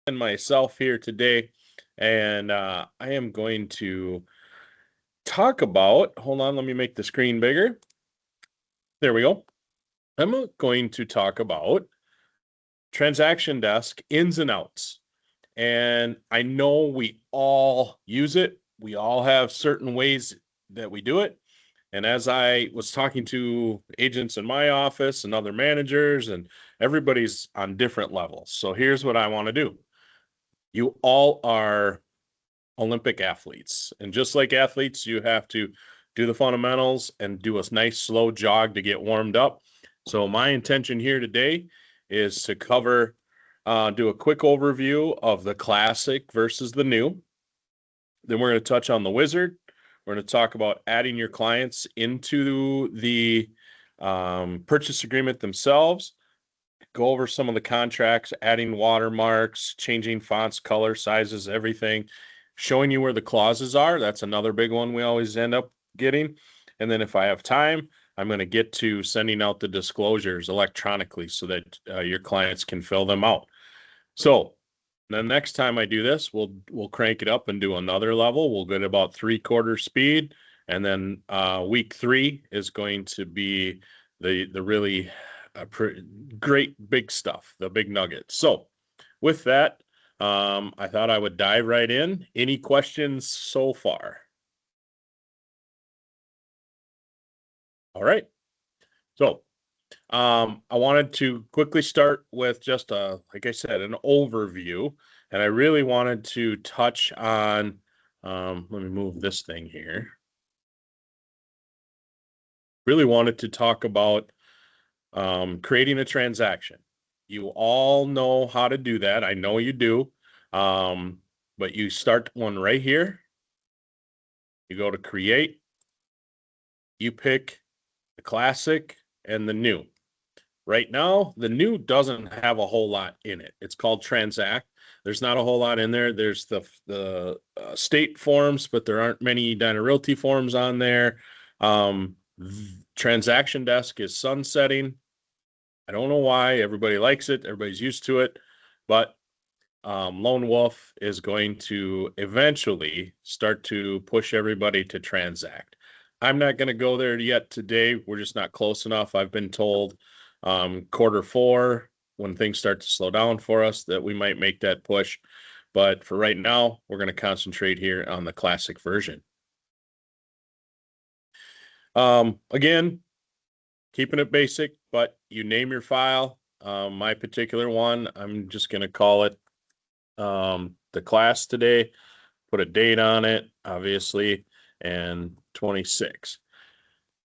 and myself here today, and I am going to talk about. Hold on, let me make the screen bigger. There we go. I'm going to talk about transaction desk ins and outs. And I know we all use it. We all have certain ways that we do it. And as I was talking to agents in my office and other managers, and everybody's on different levels. So here's what I want to do. You all are Olympic athletes. And just like athletes, you have to do the fundamentals and do a nice slow jog to get warmed up. So my intention here today is to do a quick overview of the classic versus the new. Then we're going to touch on the wizard. We're going to talk about adding your clients into the purchase agreement themselves, go over some of the contracts, adding watermarks, changing fonts, color, sizes, everything, showing you where the clauses are. That's another big one we always end up getting. And then if I have time, I'm going to get to sending out the disclosures electronically so that your clients can fill them out. So the next time I do this, we'll crank it up and do another level. We'll get about 3/4 speed. And then week 3 is going to be the really great big stuff, the big nuggets. So with that, I thought I would dive right in. Any questions so far? All right. So I wanted to quickly start with just like I said, an overview. And I really wanted to touch on, let me move this thing here. Really wanted to talk about creating a transaction. You all know how to do that. I know you do. But you start one right here. You go to create. You pick the classic and the new. Right now, the new doesn't have a whole lot in it. It's called transact. There's not a whole lot in there. There's the state forms, but there aren't many Edina Realty forms on there. Transaction desk is sunsetting. I don't know why. Everybody likes it. Everybody's used to it. But Lone Wolf is going to eventually start to push everybody to transact. I'm not going to go there yet today. We're just not close enough. I've been told Q4, when things start to slow down for us, that we might make that push. But for right now, we're going to concentrate here on the classic version. Again, keeping it basic, but you name your file. My particular one, I'm just going to call it the class today, put a date on it, obviously, and 26.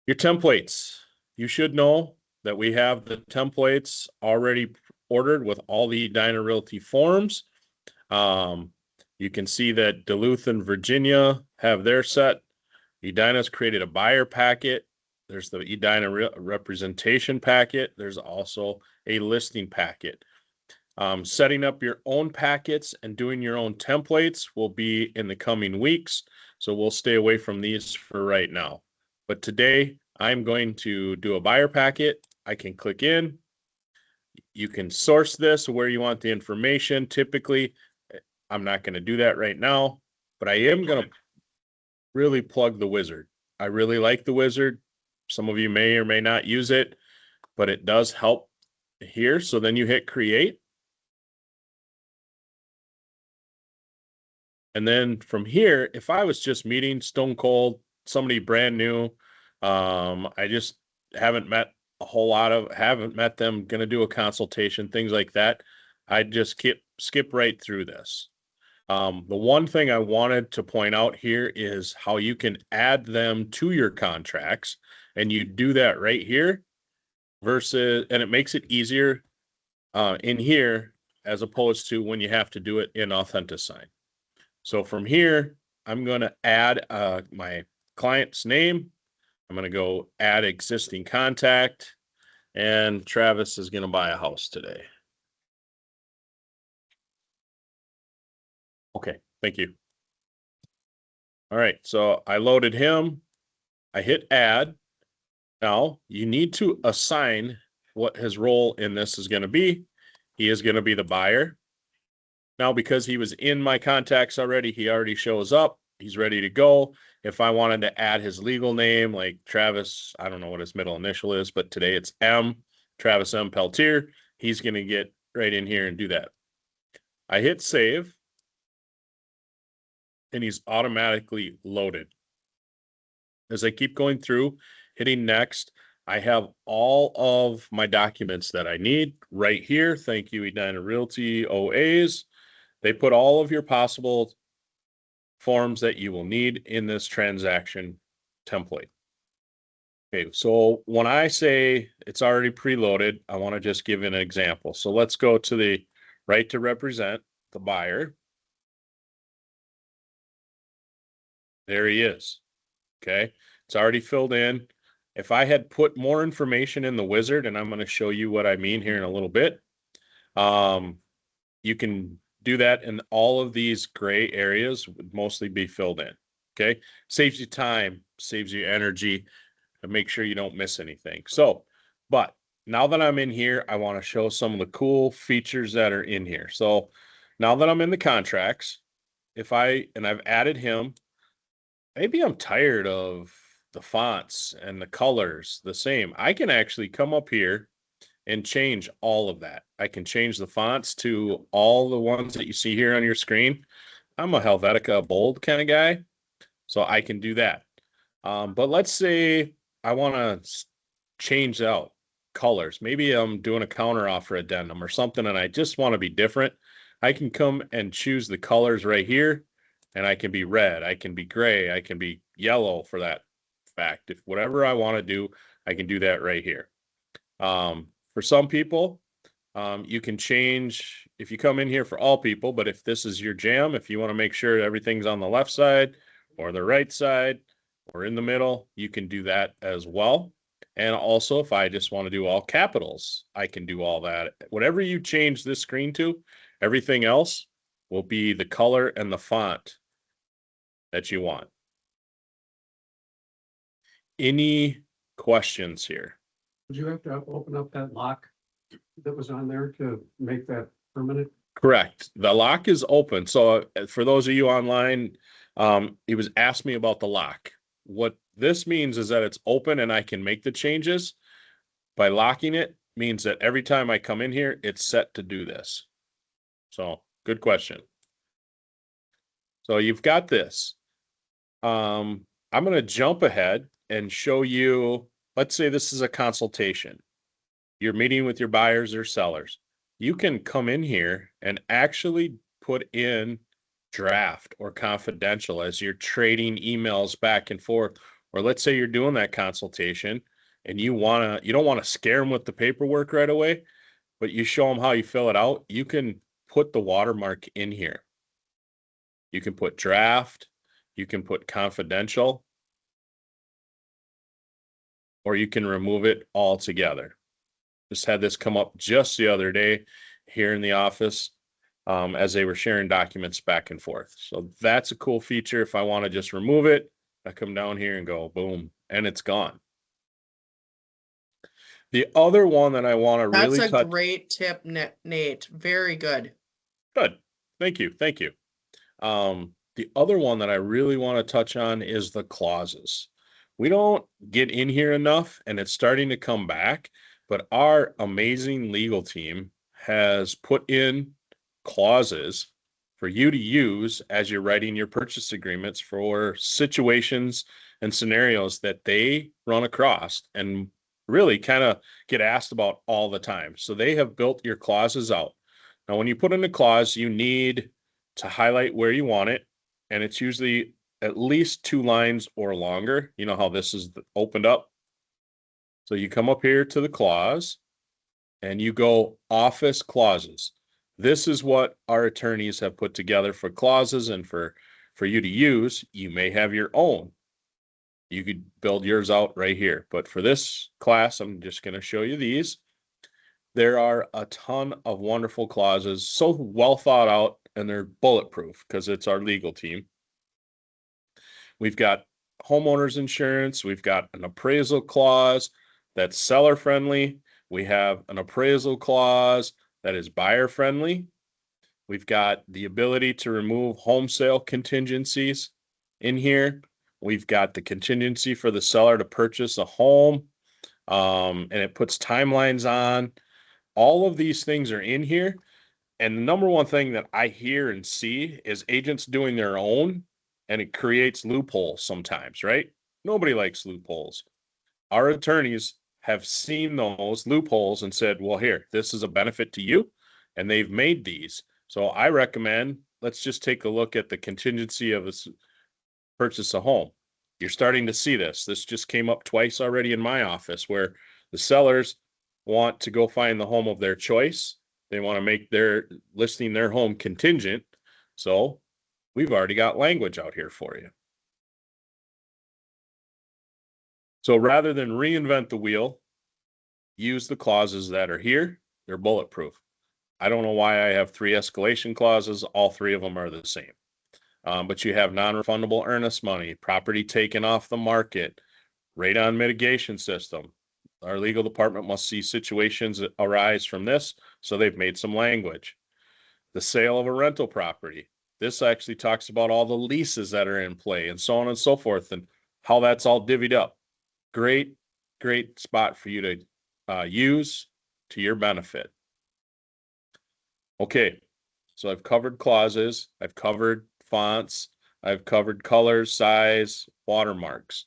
Your templates. You should know that we have the templates already ordered with all the Edina Realty forms. You can see that Duluth and Virginia have their set. Edina's created a buyer packet. There's the Edina representation packet. There's also a listing packet. Setting up your own packets and doing your own templates will be in the coming weeks. So we'll stay away from these for right now. But today I'm going to do a buyer packet. I can click in. You can source this where you want the information. Typically, I'm not going to do that right now, but I am going to really plug the wizard. I really like the wizard. Some of you may or may not use it, but it does help here. So then you hit create. And then from here, if I was just meeting Stone Cold, somebody brand new, I just haven't met haven't met them, going to do a consultation, things like that. I'd just skip right through this. The one thing I wanted to point out here is how you can add them to your contracts, and you do that right here and it makes it easier in here as opposed to when you have to do it in AuthentiSign. So from here, I'm going to add my client's name. I'm going to go add existing contact, and Travis is going to buy a house today. Okay, thank you. All right, so I loaded him. I hit add. Now you need to assign what his role in this is going to be. He is going to be the buyer. Now, because he was in my contacts already, he already shows up. He's ready to go. If I wanted to add his legal name, like Travis, I don't know what his middle initial is, but today it's M, Travis M. Peltier, he's going to get right in here and do that. I hit save, and he's automatically loaded. As I keep going through, hitting next, I have all of my documents that I need right here. Thank you, Edina Realty OAs. They put all of your possible forms that you will need in this transaction template. Okay, so when I say it's already preloaded, I want to just give an example. So let's go to the right to represent the buyer. There he is. Okay, it's already filled in. If I had put more information in the wizard, and I'm going to show you what I mean here in a little bit, you can do that, and all of these gray areas would mostly be filled in. Okay, saves you time, saves you energy, and make sure you don't miss anything. So, but now that I'm in here, I want to show some of the cool features that are in here. So now that I'm in the contracts, I've added him, maybe I'm tired of the fonts and the colors the same. I can actually come up here and change all of that. I can change the fonts to all the ones that you see here on your screen. I'm a Helvetica bold kind of guy, so I can do that. But let's say I want to change out colors. Maybe I'm doing a counter offer addendum or something, and I just want to be different. I can come and choose the colors right here, and I can be red, I can be gray, I can be yellow for that fact. If whatever I want to do, I can do that right here. For some people, you can change if you come in here for all people, but if this is your jam, if you want to make sure everything's on the left side or the right side or in the middle, you can do that as well. And also, if I just want to do all capitals, I can do all that. Whatever you change this screen to, everything else will be the color and the font that you want. Any questions here? Would you have to open up that lock that was on there to make that permanent? Correct. The lock is open. So for those of you online, he was asked me about the lock. What this means is that it's open and I can make the changes. By locking it means that every time I come in here, it's set to do this. So good question. So you've got this. I'm going to jump ahead and show you, let's say this is a consultation. You're meeting with your buyers or sellers. You can come in here and actually put in draft or confidential as you're trading emails back and forth. Or let's say you're doing that consultation and you don't want to scare them with the paperwork right away, but you show them how you fill it out. You can put the watermark in here. You can put draft, you can put confidential, or you can remove it altogether. Just had this come up just the other day here in the office as they were sharing documents back and forth. So that's a cool feature. If I want to just remove it, I come down here and go boom, and it's gone. The other one that I want to really touch. That's a great tip, Nate. Very good. Good. Thank you. Thank you. The other one that I really want to touch on is the clauses. We don't get in here enough, and it's starting to come back, but our amazing legal team has put in clauses for you to use as you're writing your purchase agreements for situations and scenarios that they run across and really kind of get asked about all the time. So they have built your clauses out. Now, when you put in a clause, you need to highlight where you want it, and it's usually at least 2 lines or longer. You know how this is opened up? So you come up here to the clause and you go office clauses. This is what our attorneys have put together for clauses and for you to use. You may have your own. You could build yours out right here. But for this class, I'm just going to show you these. There are a ton of wonderful clauses, so well thought out, and they're bulletproof because it's our legal team. We've got homeowners insurance. We've got an appraisal clause that's seller friendly. We have an appraisal clause that is buyer friendly. We've got the ability to remove home sale contingencies in here. We've got the contingency for the seller to purchase a home. And it puts timelines on. All of these things are in here. And the number one thing that I hear and see is agents doing their own, and it creates loopholes sometimes, right? Nobody likes loopholes. Our attorneys have seen those loopholes and said, well, here, this is a benefit to you. And they've made these. So I recommend, let's just take a look at the contingency of a purchase a home. You're starting to see this. This just came up twice already in my office where the sellers want to go find the home of their choice. They want to make their listing their home contingent. So we've already got language out here for you. So rather than reinvent the wheel, use the clauses that are here. They're bulletproof. I don't know why I have 3 escalation clauses. All 3 of them are the same. But you have non-refundable earnest money, property taken off the market, radon mitigation system. Our legal department must see situations that arise from this, so they've made some language. The sale of a rental property. This actually talks about all the leases that are in play and so on and so forth and how that's all divvied up. Great, great spot for you to use to your benefit. Okay, so I've covered clauses, I've covered fonts, I've covered colors, size, watermarks.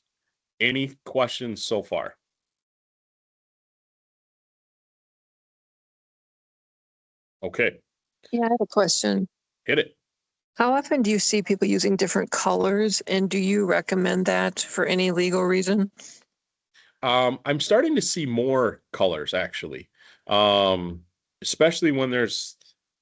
Any questions so far? Okay, Yeah, I have a question. hit it. How often do you see people using different colors, and do you recommend that for any legal reason? I'm starting to see more colors actually, especially when there's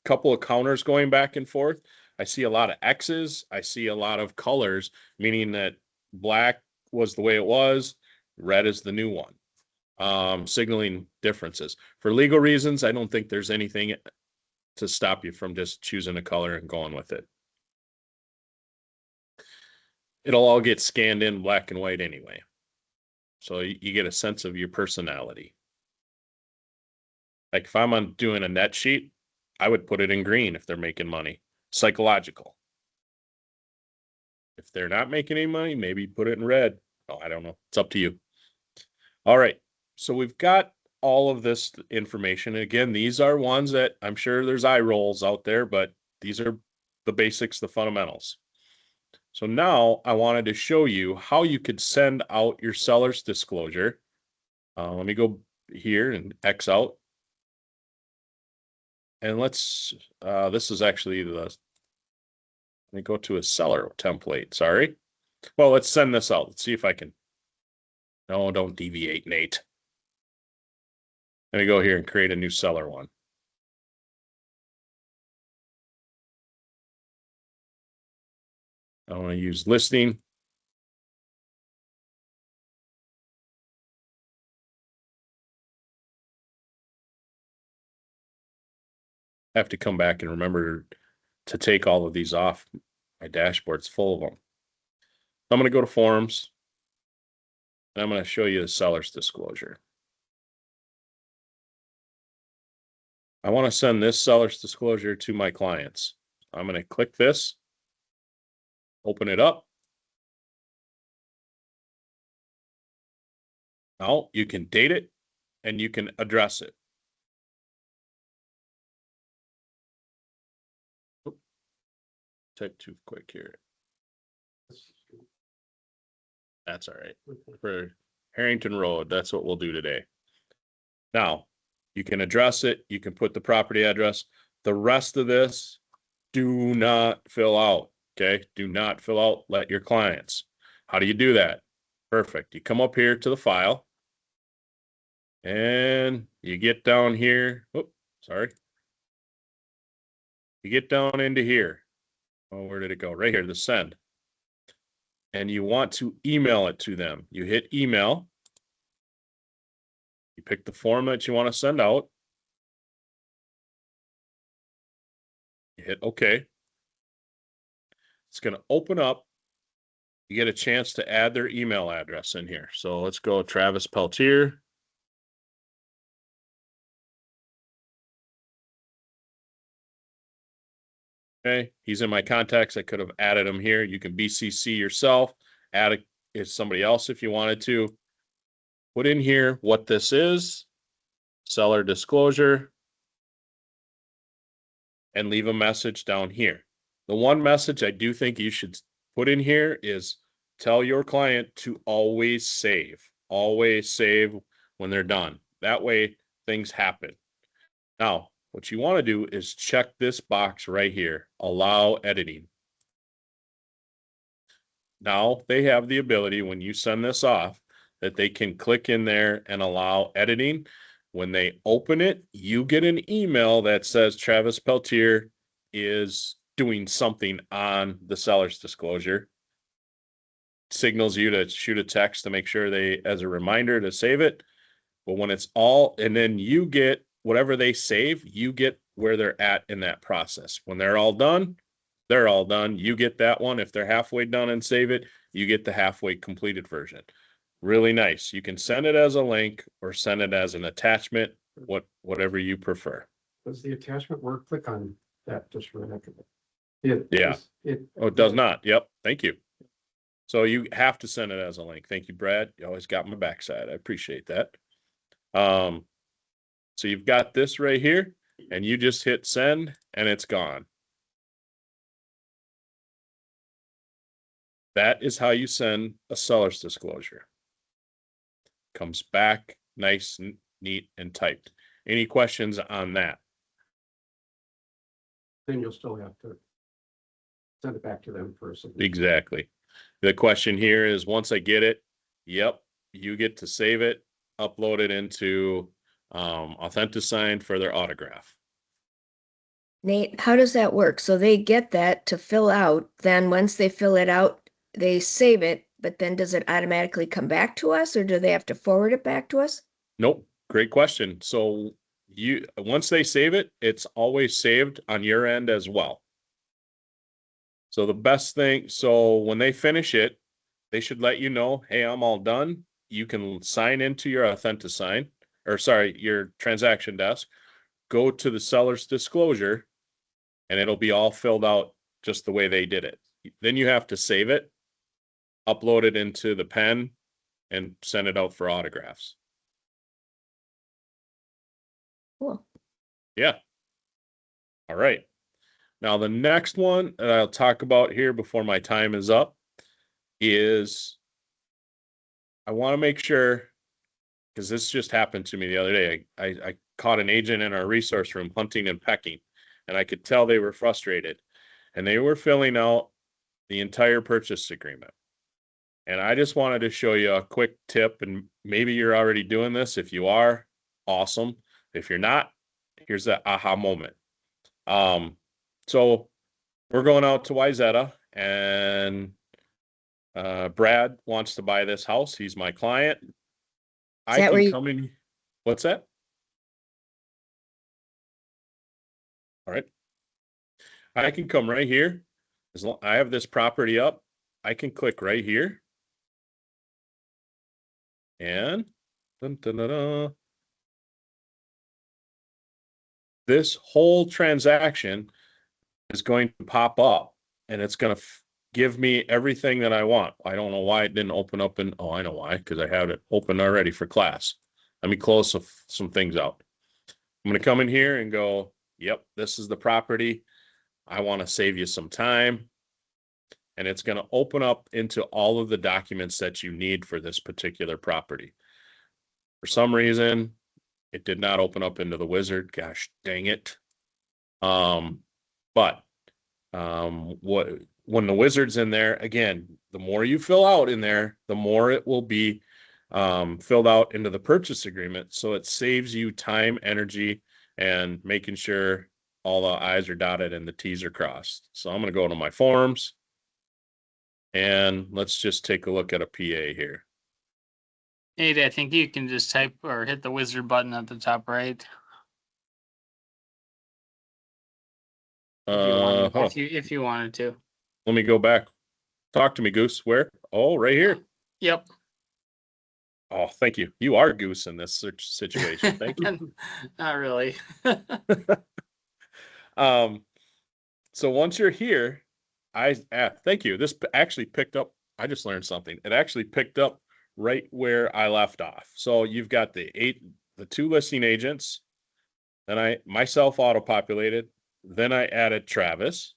a couple of counters going back and forth. I see a lot of X's. I see a lot of colors, meaning that black was the way it was, red is the new one, signaling differences. For legal reasons, I don't think there's anything to stop you from just choosing a color and going with it. It'll all get scanned in black and white anyway. So you get a sense of your personality. Like if I'm doing a net sheet, I would put it in green if they're making money. Psychological. If they're not making any money, maybe put it in red. Oh, I don't know. It's up to you. All right. So we've got all of this information. Again, these are ones that I'm sure there's eye rolls out there, but these are the basics, the fundamentals. So now I wanted to show you how you could send out your seller's disclosure. Let me go here and X out. And let's, this is actually let me go to a seller template. Sorry. Well, let's send this out. Let's see if I can. No, don't deviate, Nate. Let me go here and create a new seller one. I want to use listing. I have to come back and remember to take all of these off. My dashboard's full of them. I'm going to go to forms. And I'm going to show you the seller's disclosure. I want to send this seller's disclosure to my clients. I'm going to click this, open it up. Now you can date it and you can address it. Type too quick here. That's all right. For Harrington Road, that's what we'll do today. Now, you can address it. You can put the property address. The rest of this, do not fill out. Okay. Do not fill out. Let your clients. How do you do that? Perfect. You come up here to the file and you get down here. Oh, sorry. You get down into here. Oh, where did it go? Right here, the send. And you want to email it to them. You hit email. You pick the form that you want to send out. You hit OK. It's going to open up. You get a chance to add their email address in here. So let's go Travis Peltier. Okay, he's in my contacts. I could have added him here. You can BCC yourself, add it as somebody else if you wanted to. Put in here what this is, seller disclosure, and leave a message down here. The one message I do think you should put in here is tell your client to always save when they're done. That way things happen. Now, what you want to do is check this box right here, allow editing. Now they have the ability when you send this off that they can click in there and allow editing. When they open it, you get an email that says Travis Peltier is doing something on the seller's disclosure. Signals you to shoot a text to make sure they, as a reminder to save it. But when it's all, and then you get whatever they save, you get where they're at in that process. When they're all done, they're all done. You get that one. If they're halfway done and save it, you get the halfway completed version. Really nice. You can send it as a link or send it as an attachment, whatever you prefer. Does the attachment work? Click on that just for a second. It, Yeah. It. Oh, it does not. Yep. Thank you. So you have to send it as a link. Thank you, Brad. You always got my backside. I appreciate that. So you've got this right here and you just hit send and it's gone. That is how you send a seller's disclosure. Comes back nice and neat and typed. Any questions on that? Then you'll still have to send it back to them for a signature. Exactly. The question here is once I get it, yep, you get to save it, upload it into Authentisign for their autograph. Nate, how does that work? So they get that to fill out, then once they fill it out, they save it, but then does it automatically come back to us or do they have to forward it back to us? Nope. Great question. So you once they save it, it's always saved on your end as well. So the best thing, so when they finish it, they should let you know, hey, I'm all done. You can sign into your Authentisign, or sorry, your transaction desk, go to the seller's disclosure, and it'll be all filled out just the way they did it. Then you have to save it, upload it into the pen, and send it out for autographs. Cool. Yeah. All right. Now, the next one that I'll talk about here before my time is up is I want to make sure, because this just happened to me the other day. I caught an agent in our resource room hunting and pecking, and I could tell they were frustrated. And they were filling out the entire purchase agreement. And I just wanted to show you a quick tip, and maybe you're already doing this. If you are, awesome. If you're not, here's the aha moment. So we're going out to Wyzetta, and Brad wants to buy this house. He's my client. I that where can you- come in. What's that? All right. I can come right here. As long I have this property up, I can click right here. And dun, dun, dun, dun. This whole transaction is going to pop up and it's going to give me everything that I want. I don't know why it didn't open up in, oh, I know why, because I have it open already for class. Let me close some things out. I'm going to come in here and go, yep, this is the property. I want to save you some time. And it's going to open up into all of the documents that you need for this particular property. For some reason, it did not open up into the wizard. Gosh, dang it. But when the wizard's in there, again, the more you fill out in there, the more it will be filled out into the purchase agreement. So it saves you time, energy, and making sure all the I's are dotted and the T's are crossed. So I'm going to go to my forms and let's just take a look at a PA here. Nate, I think you can just type or hit the wizard button at the top right. If you wanted to. Let me go back. Talk to me, Goose. Where? Oh, right here. Yep. Oh, thank you. You are Goose in this situation. Thank you. Not really. So once you're here, thank you. This actually picked up. I just learned something. It actually picked up right where I left off. So you've got the 2 listing agents. Then I myself auto-populated. Then I added Travis.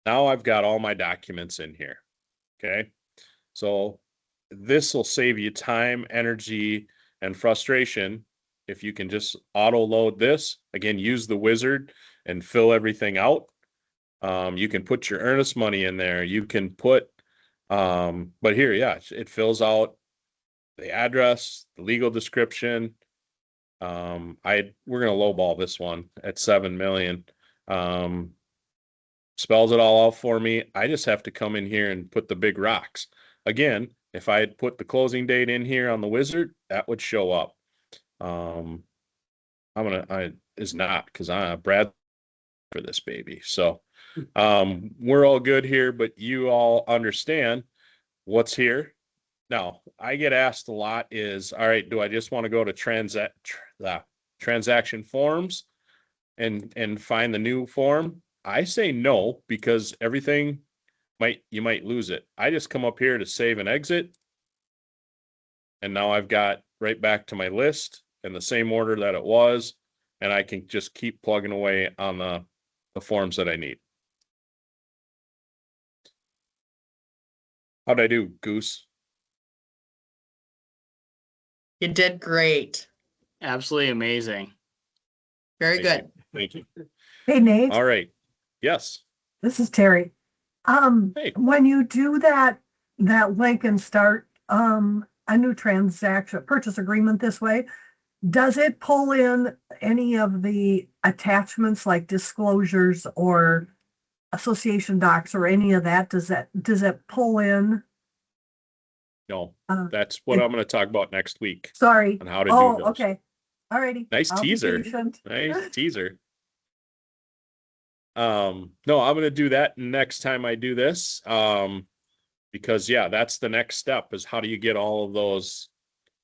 Now I've got all my documents in here. Okay. So this will save you time, energy, and frustration if you can just auto load this. Again, use the wizard and fill everything out. You can put your earnest money in there. You can put, but here, yeah, it fills out the address, the legal description. We're gonna lowball this one at 7 million. Spells it all out for me. I just have to come in here and put the big rocks. Again, if I had put the closing date in here on the wizard, that would show up. Is not because Brad for this baby. So we're all good here, but you all understand what's here. Now, I get asked a lot is, all right, do I just want to go to transaction forms and find the new form? I say no, because everything you might lose it. I just come up here to save and exit. And now I've got right back to my list in the same order that it was. And I can just keep plugging away on the forms that I need. How'd I do, Goose? You did great. Absolutely amazing. Very Thank good. Thank you. Hey, Nate, All right. Yes. this is Terry. Hey. When you do that link and start a new transaction, purchase agreement this way, does it pull in any of the attachments like disclosures or association docs or any of that? Does it pull in? No, Uh, that's what I'm going to talk about next week Sorry. on how to do Oh, those. okay. All righty. Nice I'll be teaser. patient. Nice teaser. No, I'm going to do that next time I do this. Because yeah, that's the next step is how do you get all of those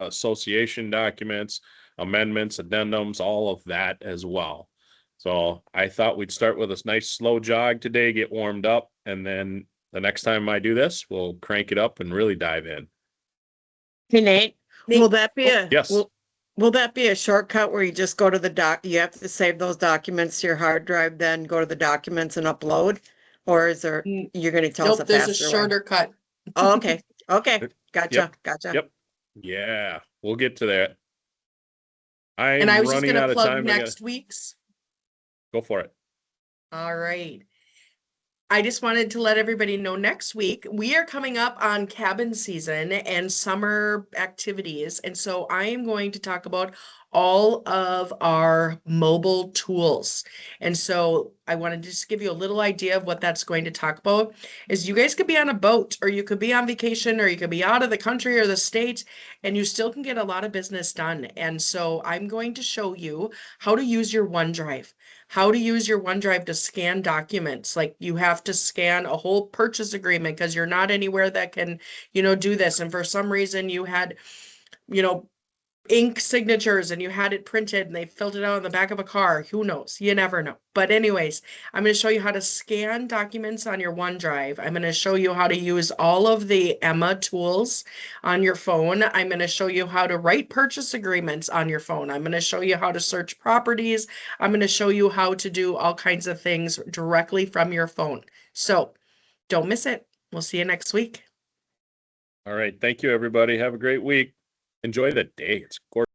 association documents, amendments, addendums, all of that as well. So I thought we'd start with a nice slow jog today, get warmed up, and then the next time I do this, we'll crank it up and really dive in. Hey, Nate, will that be Yes. will that be a shortcut where you just go to the you have to save those documents to your hard drive, then go to the documents and upload? Or is there, you're gonna tell us a Nope, there's a faster way? shorter cut. Oh, okay, okay, gotcha. Yep. Yeah, we'll get to that. And I I'm was just running gonna out of plug time. next week's. Go for it. All right. I just wanted to let everybody know next week we are coming up on cabin season and summer activities. And so I am going to talk about all of our mobile tools. And so I wanted to just give you a little idea of what that's going to talk about is you guys could be on a boat or you could be on vacation or you could be out of the country or the state and you still can get a lot of business done. And so I'm going to show you how to use your OneDrive. How to use your OneDrive to scan documents. Like you have to scan a whole purchase agreement because you're not anywhere that can, do this. And for some reason you had, ink signatures and you had it printed and they filled it out on the back of a car. Who knows? You never know. But anyways, I'm going to show you how to scan documents on your OneDrive. I'm going to show you how to use all of the Emma tools on your phone. I'm going to show you how to write purchase agreements on your phone. I'm going to show you how to search properties. I'm going to show you how to do all kinds of things directly from your phone. So don't miss it. We'll see you next week. All right. Thank you, everybody. Have a great week. Enjoy the day. It's gorgeous.